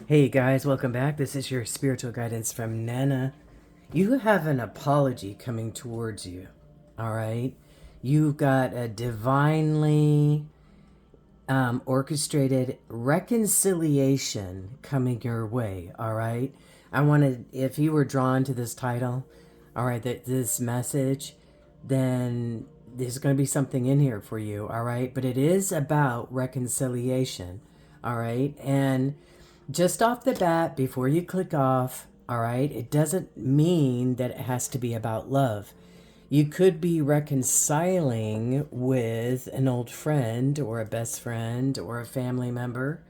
Hey guys, welcome back. This is your spiritual guidance from Nana. You have an apology coming towards you, all right? You've got a divinely orchestrated reconciliation coming your way, all right? I wanted, if you were drawn to this title, all right, that this message, then there's going to be something in here for you, all right? But it is about reconciliation, all right? And just off the bat, before you click off, all right, it doesn't mean that it has to be about love. You could be reconciling with an old friend or a best friend or a family member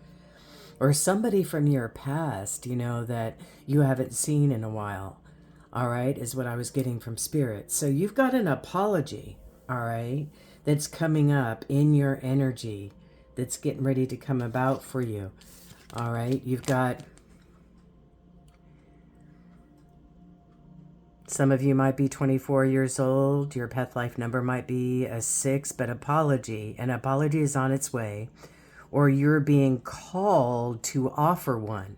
or somebody from your past, that you haven't seen in a while. All right, is what I was getting from spirit. So you've got an apology, all right, that's coming up in your energy that's getting ready to come about for you. All right, you've got some of you might be 24 years old. Your path life number might be a 6, but an apology is on its way, or you're being called to offer one.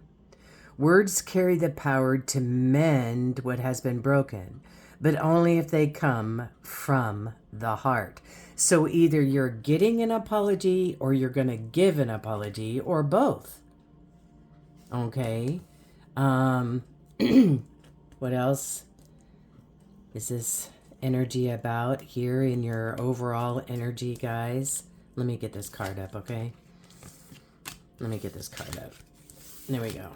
Words carry the power to mend what has been broken, but only if they come from the heart. So either you're getting an apology or you're going to give an apology or both. Okay. Um, what else is this energy about here in your overall energy, guys? Let me get this card up, okay? Let me get this card up. There we go.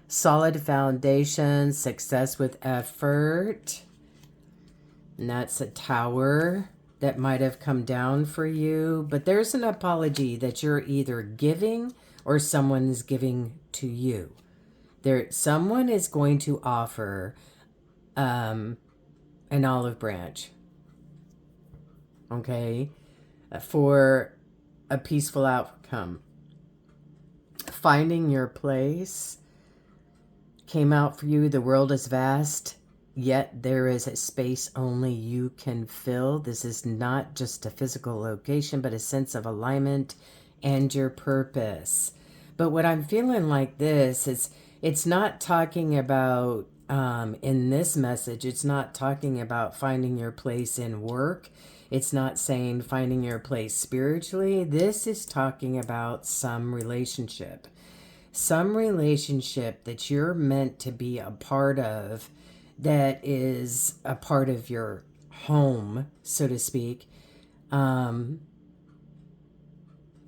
Solid foundation, success with effort. And that's a tower that might have come down for you. But there's an apology that you're either giving or someone is giving to you. Someone is going to offer an olive branch, okay, for a peaceful outcome. Finding your place came out for you. The world is vast, yet there is a space only you can fill. This is not just a physical location, but a sense of alignment and your purpose. But what I'm feeling like this is, it's not talking about, in this message, it's not talking about finding your place in work. It's not saying finding your place spiritually. This is talking about some relationship. Some relationship that you're meant to be a part of, that is a part of your home, so to speak,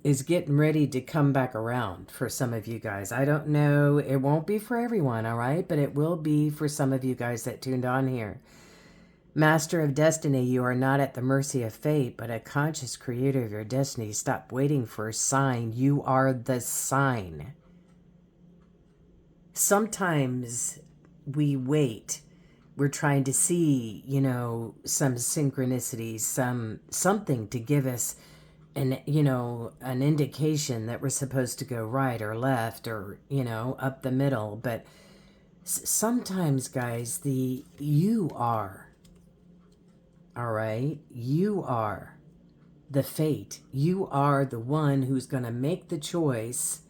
is getting ready to come back around for some of you guys. I don't know. It won't be for everyone, all right? But it will be for some of you guys that tuned on here. Master of destiny, you are not at the mercy of fate, but a conscious creator of your destiny. Stop waiting for a sign. You are the sign. Sometimes we wait. We're trying to see, some synchronicity, something to give us an indication that we're supposed to go right or left or, up the middle. But sometimes, guys, you are, all right? You are the fate. You are the one who's going to make the choice,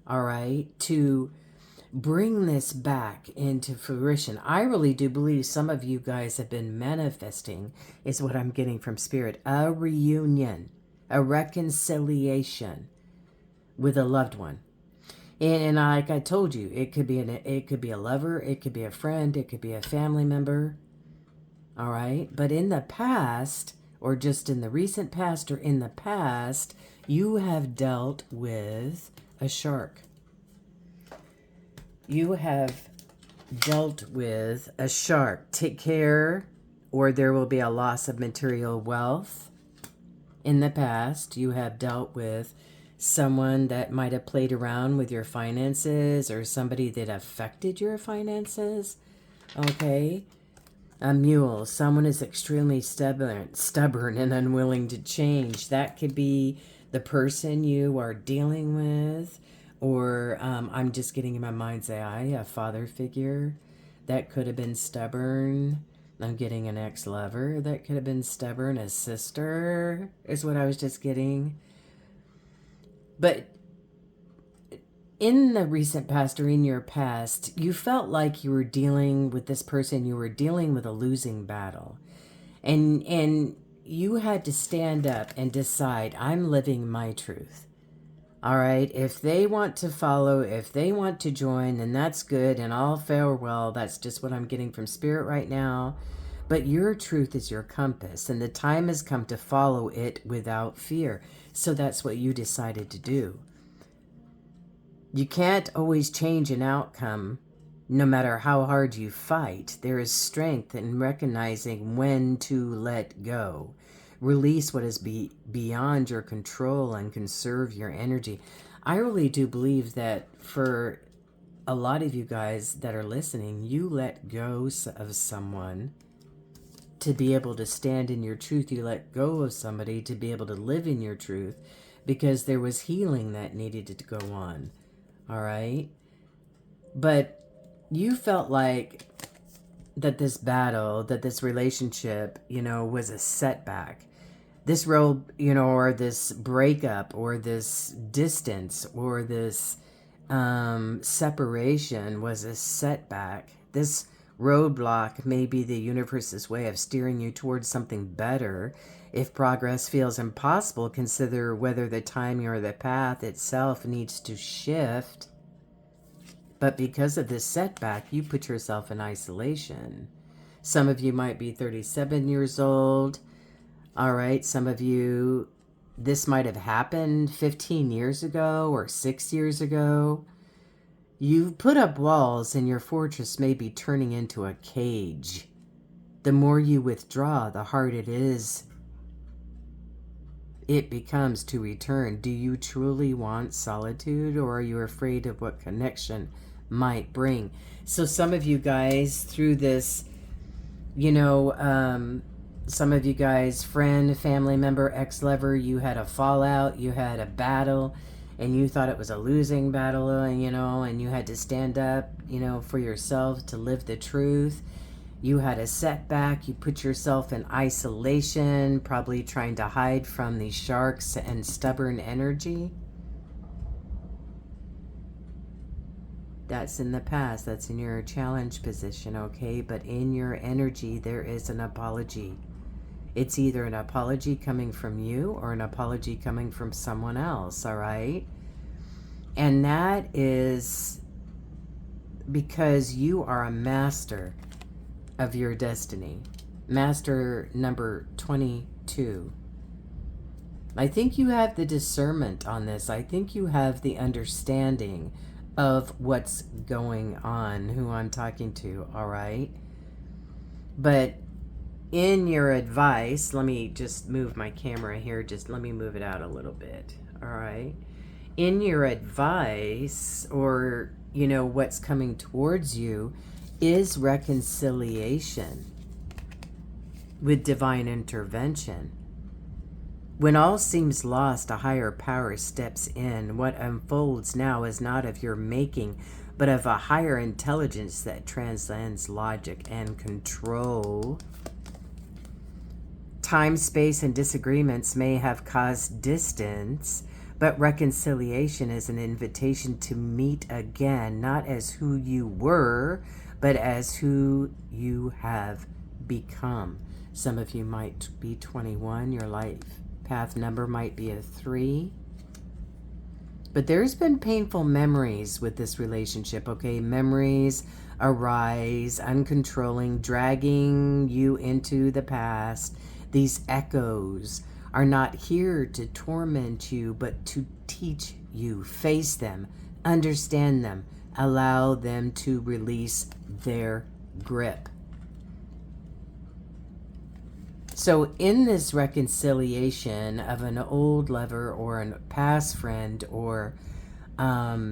all right, to bring this back into fruition. I really do believe some of you guys have been manifesting, is what I'm getting from spirit, a reunion, a reconciliation with a loved one. And like I told you, it could be a lover, it could be a friend, it could be a family member. All right? But in the past, or just in the recent past or in the past, you have dealt with a shark. You have dealt with a shark. Take care, or there will be a loss of material wealth. In the past, you have dealt with someone that might have played around with your finances, or somebody that affected your finances. Okay? A mule. Someone is extremely stubborn and unwilling to change. That could be the person you are dealing with. Or I'm just getting in my mind's eye, a father figure that could have been stubborn. I'm getting an ex-lover that could have been stubborn. A sister is what I was just getting. But in the recent past or in your past, you felt like you were dealing with this person, you were dealing with a losing battle. And you had to stand up and decide, I'm living my truth. All right, if they want to follow, if they want to join, then that's good, and all farewell. That's just what I'm getting from Spirit right now. But your truth is your compass, and the time has come to follow it without fear. So that's what you decided to do. You can't always change an outcome, no matter how hard you fight. There is strength in recognizing when to let go. Release what is beyond your control and conserve your energy. I really do believe that for a lot of you guys that are listening, you let go of someone to be able to stand in your truth. You let go of somebody to be able to live in your truth because there was healing that needed to go on. All right? But you felt like that this battle, that this relationship, was a setback. This road, or this breakup, or this distance, or this separation was a setback. This roadblock may be the universe's way of steering you towards something better. If progress feels impossible, consider whether the timing or the path itself needs to shift. But because of this setback, you put yourself in isolation. Some of you might be 37 years old. All right, some of you, this might have happened 15 years ago or 6 years ago. You've put up walls and your fortress may be turning into a cage. The more you withdraw, the harder it becomes to return. Do you truly want solitude, or are you afraid of what connection might bring? So some of you guys, through this, some of you guys, friend, family member, ex-lover, you had a fallout, you had a battle, and you thought it was a losing battle, and you had to stand up, for yourself to live the truth. You had a setback, you put yourself in isolation, probably trying to hide from these sharks and stubborn energy. That's in the past, that's in your challenge position, okay? But in your energy, there is an apology. It's either an apology coming from you or an apology coming from someone else, all right? And that is because you are a master of your destiny. Master number 22. I think you have the discernment on this. I think you have the understanding of what's going on, who I'm talking to, all right? But in your advice, let me just move my camera here. Just let me move it out a little bit, all right? In your advice, or, what's coming towards you, is reconciliation with divine intervention. When all seems lost, a higher power steps in. What unfolds now is not of your making, but of a higher intelligence that transcends logic and control. Time, space, and disagreements may have caused distance, but reconciliation is an invitation to meet again, not as who you were, but as who you have become. Some of you might be 21. Your life path number might be a 3. But there's been painful memories with this relationship, okay? Memories arise, uncontrolling, dragging you into the past. These echoes are not here to torment you, but to teach you. Face them, understand them, allow them to release their grip. So in this reconciliation of an old lover or a past friend or a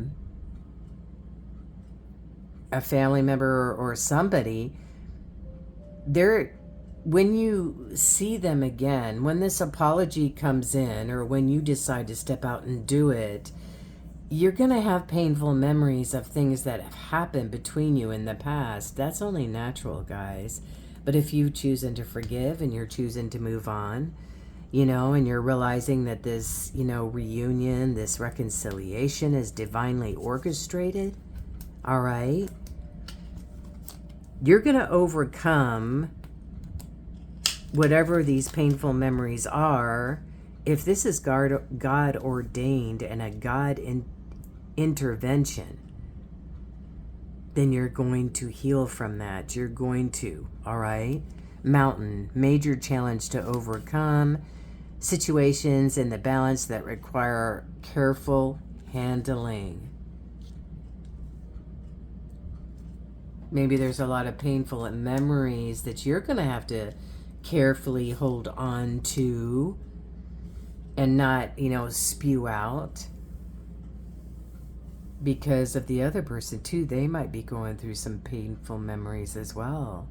family member or somebody, when you see them again, when this apology comes in, or when you decide to step out and do it, you're going to have painful memories of things that have happened between you in the past. That's only natural, guys. But if you choosing to forgive and you're choosing to move on, you know, and you're realizing that this, you know, reunion, this reconciliation is divinely orchestrated. All right. You're going to overcome whatever these painful memories are. If this is God ordained and a God intervention, then you're going to heal from that. You're going to, all right? Mountain, major challenge to overcome. Situations in the balance that require careful handling. Maybe there's a lot of painful memories that you're going to have to carefully hold on to and not, you know, spew out. Because of the other person too, they might be going through some painful memories as well.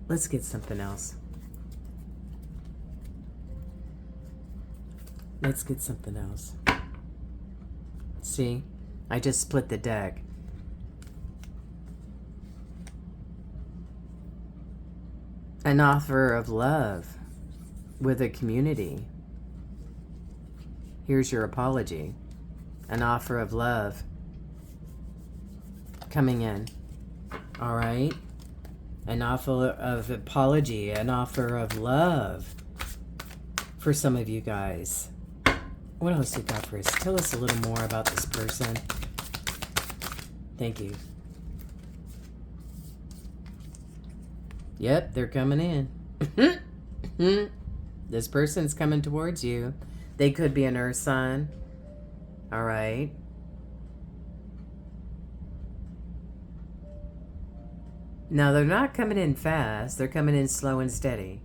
Let's get something else. Let's get something else. See, I just split the deck. An offer of love with a community. Here's your apology. An offer of love coming in. All right. An offer of apology, an offer of love for some of you guys. What else you got for us? Tell us a little more about this person. Thank you. Yep, they're coming in. This person's coming towards you. They could be an earth sign. All right. Now, they're not coming in fast. They're coming in slow and steady.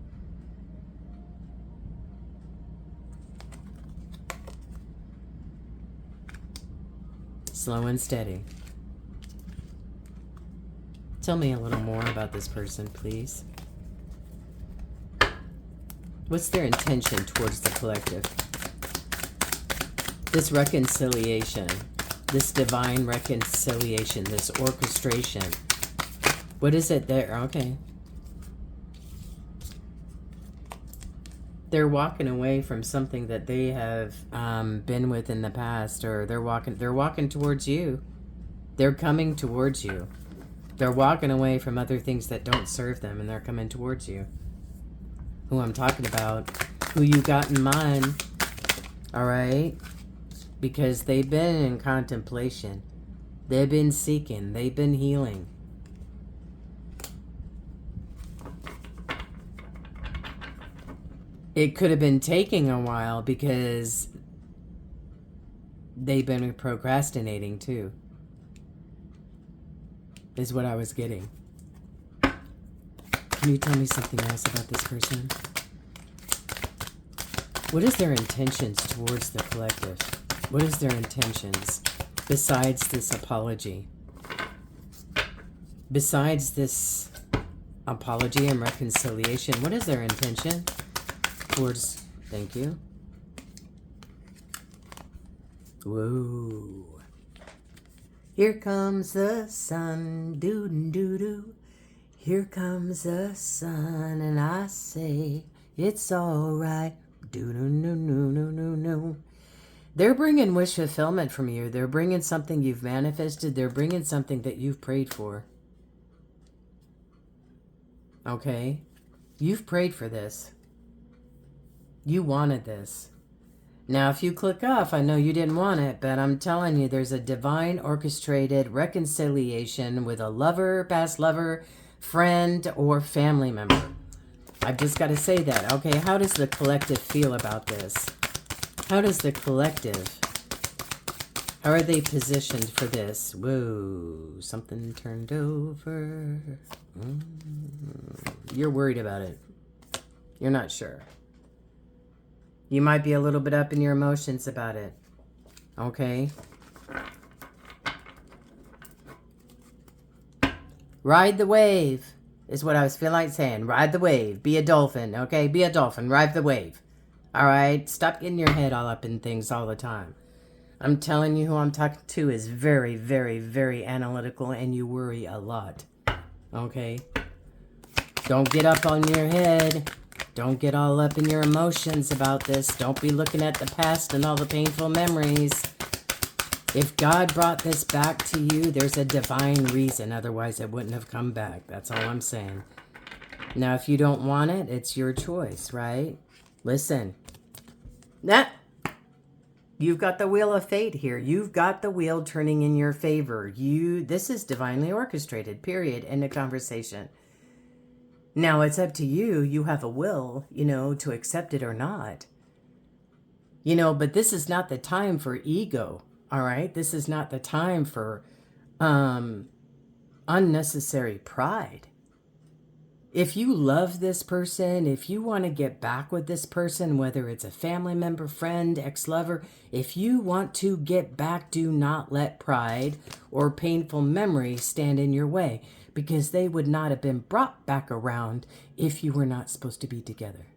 Slow and steady. Tell me a little more about this person, please. What's their intention towards the collective? This reconciliation, this divine reconciliation, this orchestration. What is it there? Okay. They're walking away from something that they have been with in the past, or they're walking towards you. They're coming towards you. They're walking away from other things that don't serve them, and they're coming towards you. Who I'm talking about, who you got in mind, all right? Because they've been in contemplation. They've been seeking. They've been healing. It could have been taking a while because they've been procrastinating too. Is what I was getting. Can you tell me something else about this person? What is their intentions towards the collective? What is their intentions besides this apology? Besides this apology and reconciliation, what is their intention towards... Thank you. Whoa. Here comes the sun, doo-doo-doo-doo. Here comes the sun, and I say, it's all right, doo-doo-doo-doo-doo-doo. They're bringing wish fulfillment from you. They're bringing something you've manifested. They're bringing something that you've prayed for. Okay? You've prayed for this. You wanted this. Now, if you click off, I know you didn't want it, but I'm telling you, there's a divine orchestrated reconciliation with a lover, past lover, friend, or family member. I've just got to say that. Okay, how does the collective feel about this? How does the collective, how are they positioned for this? Whoa, something turned over. You're worried about it. You're not sure. You might be a little bit up in your emotions about it. Okay? Ride the wave is what I was feeling like saying. Ride the wave. Be a dolphin, okay? Be a dolphin. Ride the wave. All right? Stop getting your head all up in things all the time. I'm telling you, who I'm talking to is very, very, very analytical, and you worry a lot. Okay? Don't get up on your head. Don't get all up in your emotions about this. Don't be looking at the past and all the painful memories. If God brought this back to you, there's a divine reason. Otherwise, it wouldn't have come back. That's all I'm saying. Now, if you don't want it, it's your choice, right? Listen. You've got the wheel of fate here. You've got the wheel turning in your favor. This is divinely orchestrated, period. End of conversation. Now, it's up to you. You have a will, to accept it or not. But this is not the time for ego, all right? This is not the time for unnecessary pride. If you love this person, if you want to get back with this person, whether it's a family member, friend, ex-lover, if you want to get back, do not let pride or painful memories stand in your way, because they would not have been brought back around if you were not supposed to be together.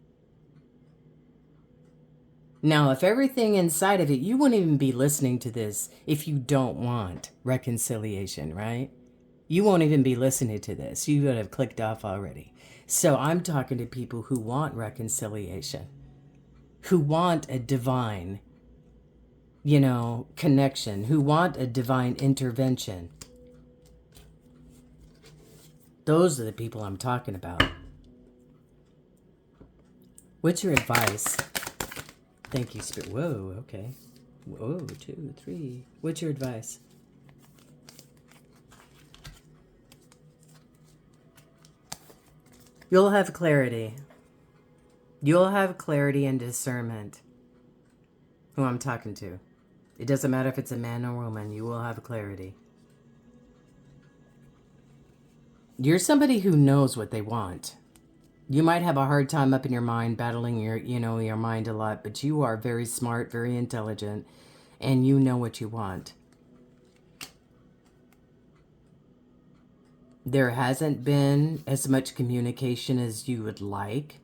Now, if everything inside of it, you wouldn't even be listening to this if you don't want reconciliation, right? You won't even be listening to this. You would have clicked off already. So I'm talking to people who want reconciliation, who want a divine, connection, who want a divine intervention. Those are the people I'm talking about. What's your advice? Thank you, Spirit. Whoa, okay. Whoa, 2, 3. What's your advice? You'll have clarity. You'll have clarity and discernment. Who I'm talking to. It doesn't matter if it's a man or woman. You will have clarity. You're somebody who knows what they want. You might have a hard time up in your mind, battling your mind a lot, but you are very smart, very intelligent, and you know what you want. There hasn't been as much communication as you would like.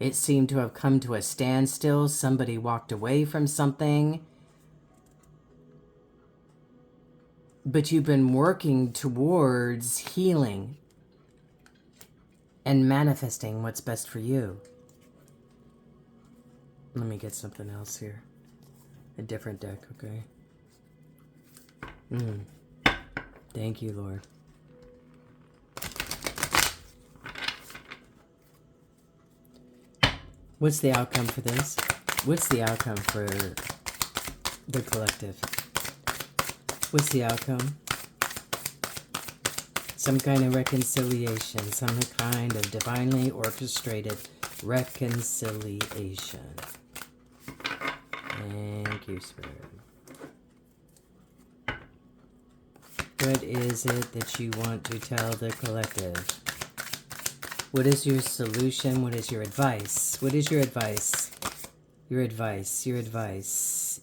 It seemed to have come to a standstill. Somebody walked away from something. But you've been working towards healing and manifesting what's best for you. Let me get something else here. A different deck, okay? Thank you, Lord. What's the outcome for this? What's the outcome for the collective? What's the outcome? Some kind of reconciliation, some kind of divinely orchestrated reconciliation. Thank you, Spirit. What is it that you want to tell the collective? What is your solution? What is your advice? What is your advice? Your advice, your advice.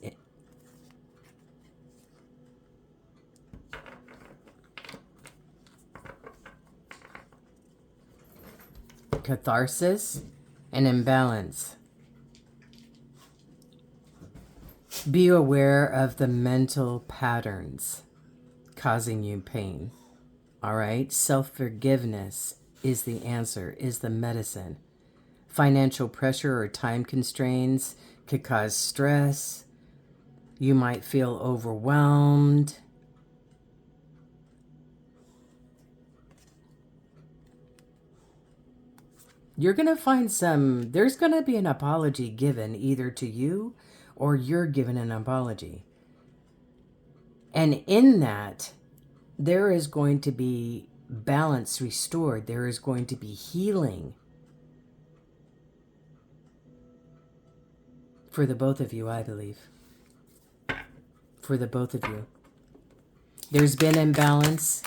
Catharsis and imbalance. Be aware of the mental patterns causing you pain. All right? Self-forgiveness is the answer, is the medicine. Financial pressure or time constraints could cause stress. You might feel overwhelmed. You're going to find there's going to be an apology given either to you or you're given an apology. And in that, there is going to be balance restored. There is going to be healing for the both of you, I believe. For the both of you. There's been imbalance.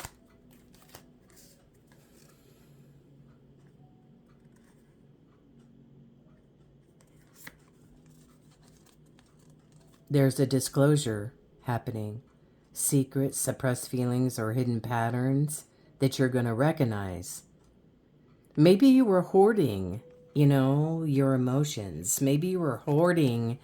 There's a disclosure happening. Secrets, suppressed feelings, or hidden patterns that you're going to recognize. Maybe you were hoarding, your emotions. Maybe you were hoarding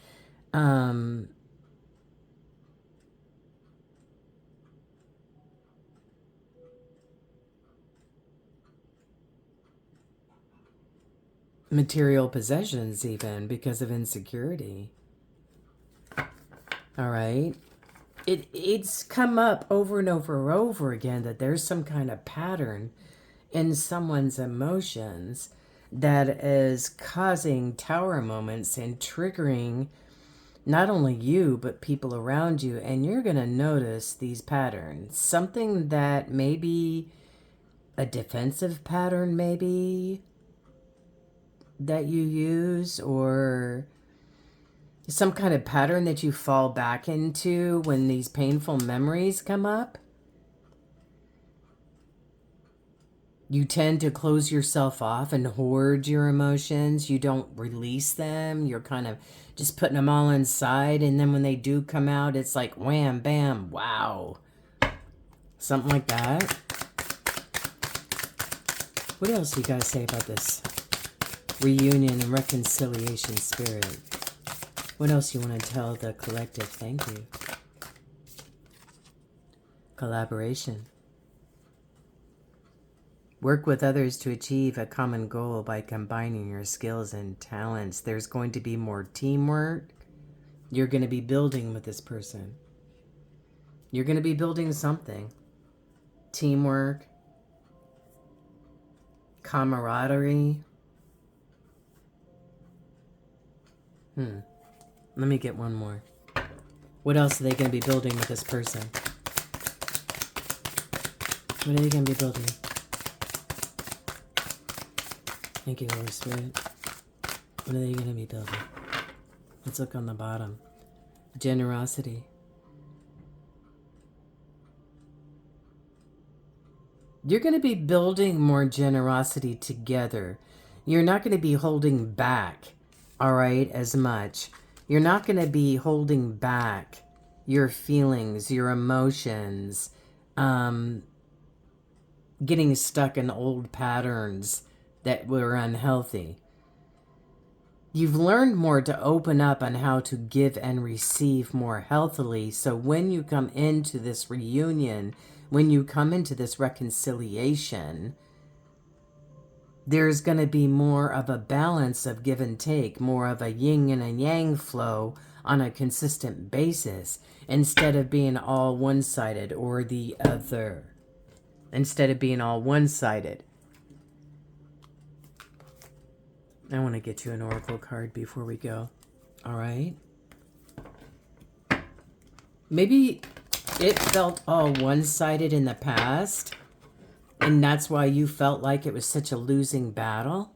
material possessions even because of insecurity. All right. It's come up over and over and over again that there's some kind of pattern in someone's emotions that is causing tower moments and triggering not only you but people around you, and you're going to notice these patterns. Something that may be a defensive pattern, maybe, that you use, or some kind of pattern that you fall back into when these painful memories come up. You tend to close yourself off and hoard your emotions. You don't release them. You're kind of just putting them all inside. And then when they do come out, it's like wham, bam, wow. Something like that. What else do you guys say about this reunion and reconciliation spirit? What else you want to tell the collective? Thank you. Collaboration. Work with others to achieve a common goal by combining your skills and talents. There's going to be more teamwork. You're going to be building with this person. You're going to be building something. Teamwork. Camaraderie. Let me get one more. What else are they going to be building with this person? What are they going to be building? Thank you, Holy Spirit. What are they going to be building? Let's look on the bottom. Generosity. You're going to be building more generosity together. You're not going to be holding back, all right, as much. You're not going to be holding back your feelings, your emotions, getting stuck in old patterns that were unhealthy. You've learned more to open up on how to give and receive more healthily. So when you come into this reunion, when you come into this reconciliation, there's going to be more of a balance of give and take, more of a yin and a yang flow on a consistent basis, instead of being all one-sided or the other. Instead of being all one-sided. I want to get you an oracle card before we go. All right? Maybe it felt all one-sided in the past, and that's why you felt like it was such a losing battle.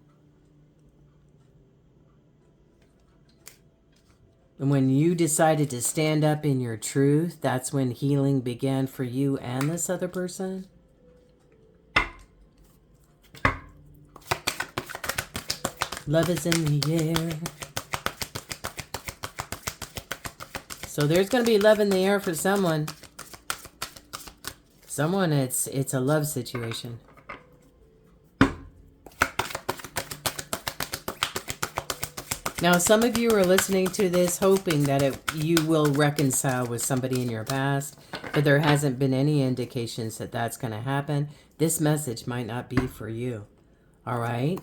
And when you decided to stand up in your truth, that's when healing began for you and this other person. Love is in the air. So there's going to be love in the air for someone. Someone, it's a love situation. Now, some of you are listening to this hoping that you will reconcile with somebody in your past, but there hasn't been any indications that that's going to happen. This message might not be for you. All right?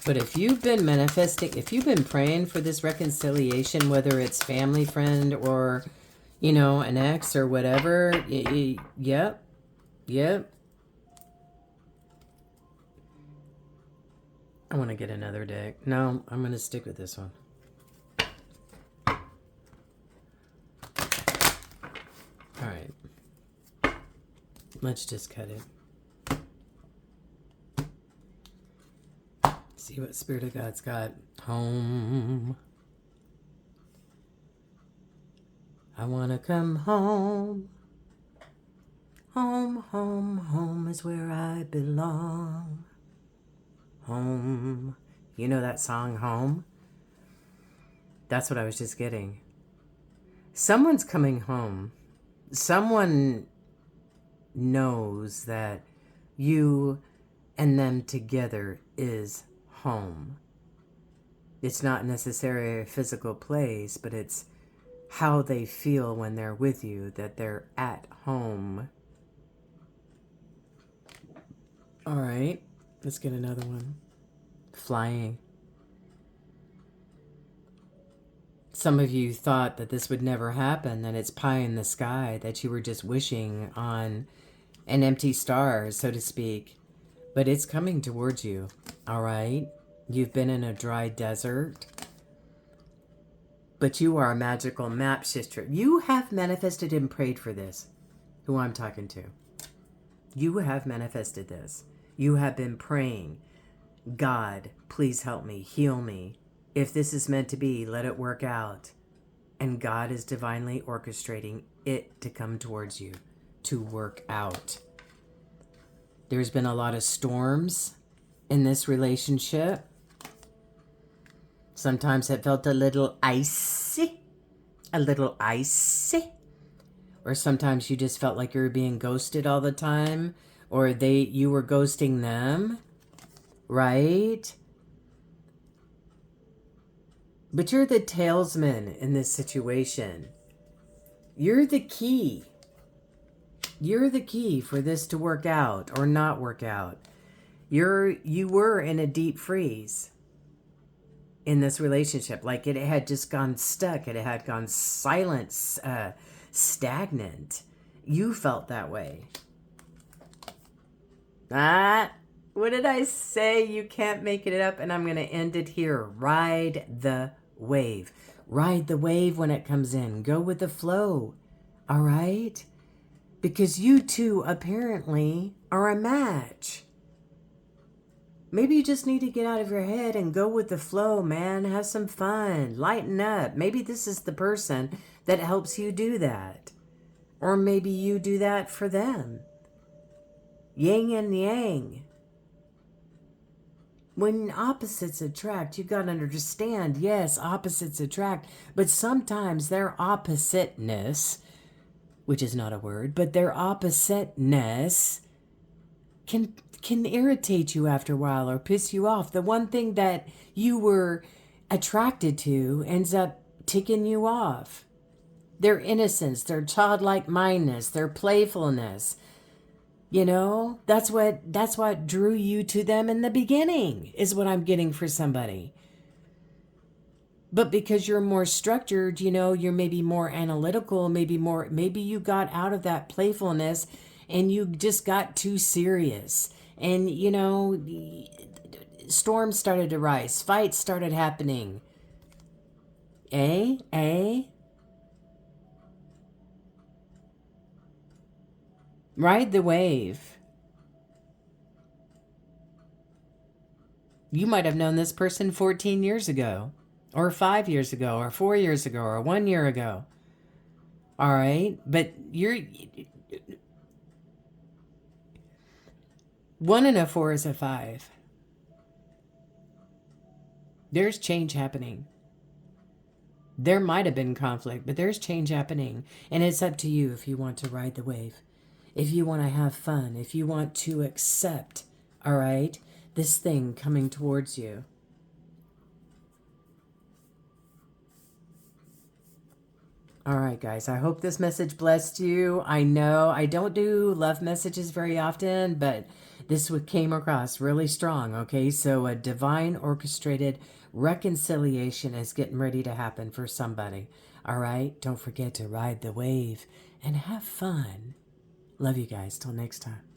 But if you've been manifesting, if you've been praying for this reconciliation, whether it's family, friend, or, you know, an ex or whatever, yep. I want to get another deck. No, I'm going to stick with this one. All right. Let's just cut it. See what Spirit of God's got. Home. I want to come home. Home, home, home is where I belong. Home. You know that song, Home? That's what I was just getting. Someone's coming home. Someone knows that you and them together is home. It's not necessarily a physical place, but it's how they feel when they're with you, that they're at home. All right. Let's get another one. Flying. Some of you thought that this would never happen, that it's pie in the sky, that you were just wishing on an empty star, so to speak. But it's coming towards you, all right? You've been in a dry desert, but you are a magical map shifter. You have manifested and prayed for this, who I'm talking to. You have manifested this. You have been praying, God, please help me, heal me. If this is meant to be, let it work out. And God is divinely orchestrating it to come towards you, to work out. There's been a lot of storms in this relationship. Sometimes it felt a little icy. Or sometimes you just felt like you were being ghosted all the time, or you were ghosting them, right? But you're the talesman in this situation. You're the key. You're the key for this to work out or not work out. You were in a deep freeze in this relationship. Like it had just gone stuck. It had gone silent, stagnant. You felt that way. What did I say? You can't make it up, and I'm going to end it here. Ride the wave. Ride the wave when it comes in. Go with the flow. All right? Because you two apparently are a match. Maybe you just need to get out of your head and go with the flow, man. Have some fun. Lighten up. Maybe this is the person that helps you do that. Or maybe you do that for them. Yin and yang. When opposites attract, you got to understand, yes, opposites attract, but sometimes their oppositeness, which is not a word, but their oppositeness can irritate you after a while or piss you off. The one thing that you were attracted to ends up ticking you off. Their innocence, their childlike mindedness, their playfulness. You know, that's what drew you to them in the beginning, is what I'm getting for somebody. But because you're more structured, you know, you're maybe more analytical, maybe you got out of that playfulness and you just got too serious. And, you know, storms started to rise, fights started happening. Ride the wave. You might have known this person 14 years ago, or 5 years ago, or 4 years ago, or 1 year ago. All right? But you're... 1 and a 4 is a 5. There's change happening. There might have been conflict, but there's change happening. And it's up to you if you want to ride the wave. If you want to have fun. If you want to accept, all right, this thing coming towards you. All right, guys, I hope this message blessed you. I know I don't do love messages very often, but this came across really strong, okay? So a divine orchestrated reconciliation is getting ready to happen for somebody. All right? Don't forget to ride the wave and have fun. Love you guys. Till next time.